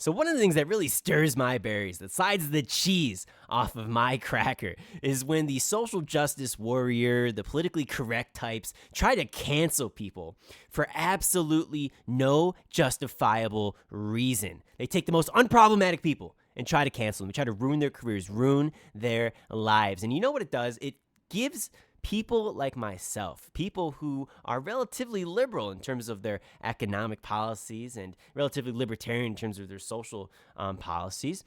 So one of the things that really stirs my berries, that slides the cheese off of my cracker, is when the social justice warrior, the politically correct types, try to cancel people for absolutely no justifiable reason. They take the most unproblematic people and try to cancel them. They try to ruin their careers, ruin their lives. And you know what it does? It gives people like myself, people who are relatively liberal in terms of their economic policies and relatively libertarian in terms of their social policies,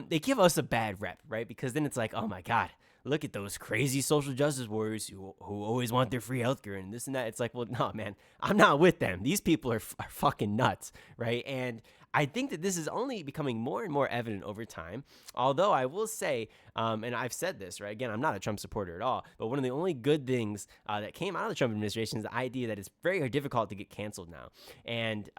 they give us a bad rep, right? Because then it's like, oh my God, look at those crazy social justice warriors who always want their free healthcare and this and that. It's like, well, no, man, I'm not with them. These people are fucking nuts, right? And I think that this is only becoming more and more evident over time. Although I will say, and I've said this, right? Again, I'm not a Trump supporter at all, but one of the only good things that came out of the Trump administration is the idea that it's very difficult to get canceled now. And,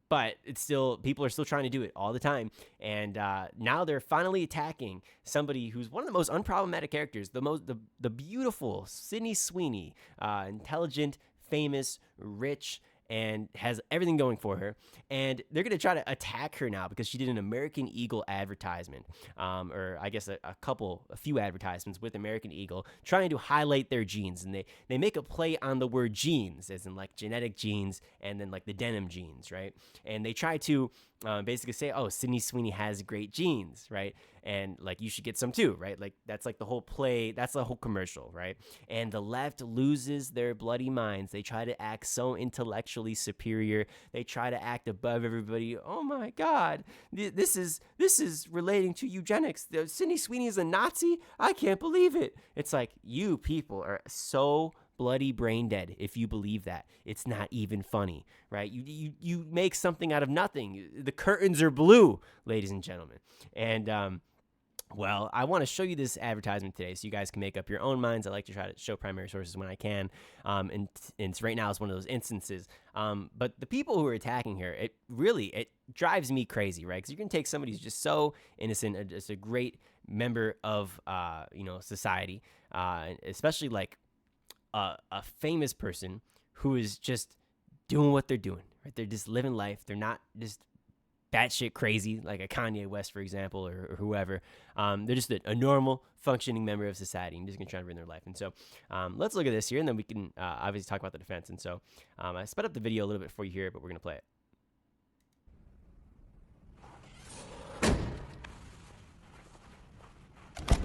but it's still, people are still trying to do it all the time. And now they're finally attacking somebody who's one of the most unproblematic characters, the beautiful Sydney Sweeney, intelligent, famous, rich, and has everything going for her. And they're going to try to attack her now because she did an American Eagle advertisement, or I guess a few advertisements with American Eagle trying to highlight their genes. And they make a play on the word genes, as in like genetic genes and then like the denim genes, right? And they try to basically say, oh, Sydney Sweeney has great genes, right? And like, you should get some too, right? Like, that's like the whole play, that's the whole commercial, right? And the left loses their bloody minds. They try to act so intellectually superior. They try to act above everybody. Oh my God, this is relating to eugenics. Sydney Sweeney is a Nazi? I can't believe it. It's like, you people are so bloody brain dead if you believe that. It's not even funny, right? You make something out of nothing. The curtains are blue, ladies and gentlemen. And well, I want to show you this advertisement today so you guys can make up your own minds. I like to try to show primary sources when I can. And right now it's one of those instances. But the people who are attacking here, it drives me crazy, right? Because you're going to take somebody who's just so innocent, just a great member of, society, especially like a famous person who is just doing what they're doing, right? They're just living life. They're not just batshit crazy like a Kanye West, for example, or whoever. They're just a normal functioning member of society and just gonna try to ruin their life. And so let's look at this here, and then we can obviously talk about the defense. And so I sped up the video a little bit for you here, but we're gonna play it.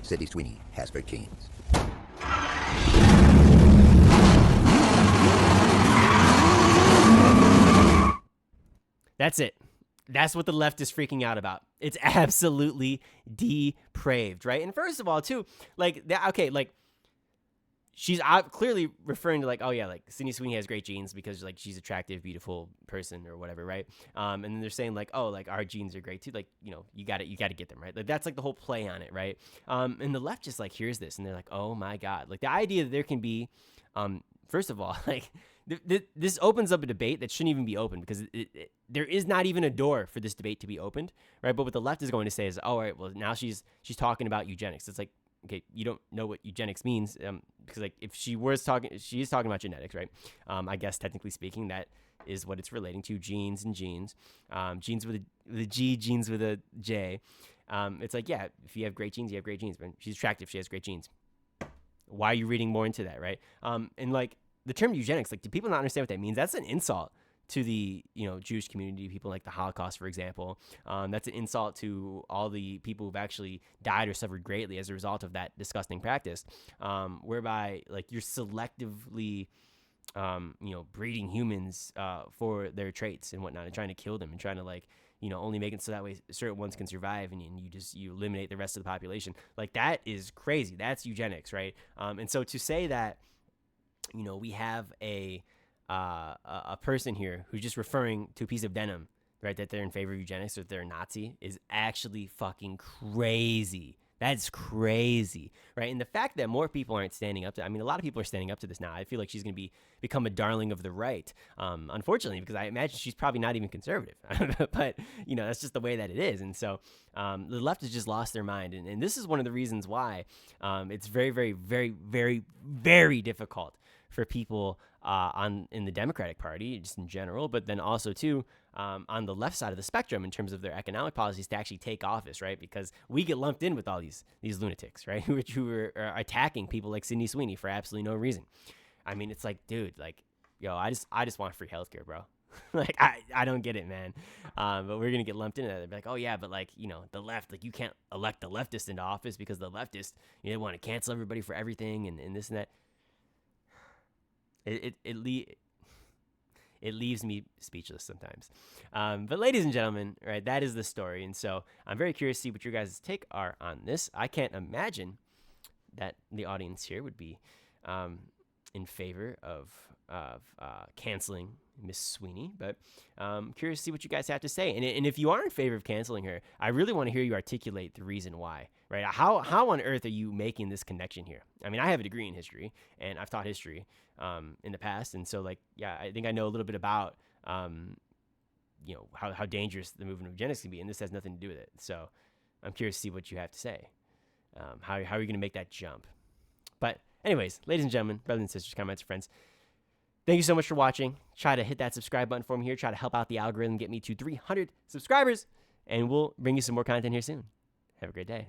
Sydney Sweeney has great genes. That's it. That's what the left is freaking out about. It's absolutely depraved, right? And first of all, too, like, she's clearly referring to like, oh yeah, like Sydney Sweeney has great genes because like she's attractive, beautiful person or whatever, right? And then they're saying like, oh, like our genes are great too. Like, you got to get them, right? Like that's like the whole play on it, right? And the left just like hears this and they're like, oh my God, like the idea that there can be, first of all, like this opens up a debate that shouldn't even be open because there is not even a door for this debate to be opened, right? But what the left is going to say is, oh, all right, well now she's talking about eugenics. It's like, okay, you don't know what eugenics means because like if she is talking about genetics, right? I guess technically speaking, that is what it's relating to, genes and genes, genes with a G, genes with a J. It's like, yeah, if you have great genes, you have great genes. But she's attractive, she has great genes. Why are you reading more into that, right? And like the term eugenics, like, do people not understand what that means? That's an insult to the Jewish community, people like the Holocaust, for example. That's an insult to all the people who've actually died or suffered greatly as a result of that disgusting practice, whereby like you're selectively breeding humans for their traits and whatnot and trying to kill them and trying to like only make it so that way certain ones can survive and you eliminate the rest of the population. Like that is crazy. That's eugenics, right? And so to say that we have a person here who's just referring to a piece of denim, right, that they're in favor of eugenics or they're a Nazi is actually fucking crazy. That's crazy, right? And the fact that more people aren't standing up to, I mean, a lot of people are standing up to this now. I feel like she's going to become a darling of the right, unfortunately, because I imagine she's probably not even conservative. But, that's just the way that it is. And so the left has just lost their mind. And this is one of the reasons why it's very, very, very, very, very difficult for people in the Democratic Party, just in general, but then also too on the left side of the spectrum in terms of their economic policies to actually take office, right? Because we get lumped in with all these lunatics, right? who are attacking people like Sydney Sweeney for absolutely no reason. I mean, it's like, dude, like, yo, I just want free healthcare, bro. Like, I don't get it, man. But we're gonna get lumped into that. They're like, oh yeah, but like, you know, the left, like, you can't elect the leftist into office because the leftists, you know, they want to cancel everybody for everything and this and that. It leaves me speechless sometimes. But ladies and gentlemen, right, that is the story. And so I'm very curious to see what your guys' take are on this. I can't imagine that the audience here would be in favor of canceling Miss Sweeney, but curious to see what you guys have to say. And if you are in favor of canceling her, I really want to hear you articulate the reason why, right? How on earth are you making this connection here? I mean, I have a degree in history, and I've taught history in the past, and so, like, yeah, I think I know a little bit about, you know, how dangerous the movement of eugenics can be, and this has nothing to do with it. So I'm curious to see what you have to say. How are you going to make that jump? But anyways, ladies and gentlemen, brothers and sisters, comments, friends, thank you so much for watching. Try to hit that subscribe button for me here. Try to help out the algorithm, get me to 300 subscribers, and we'll bring you some more content here soon. Have a great day.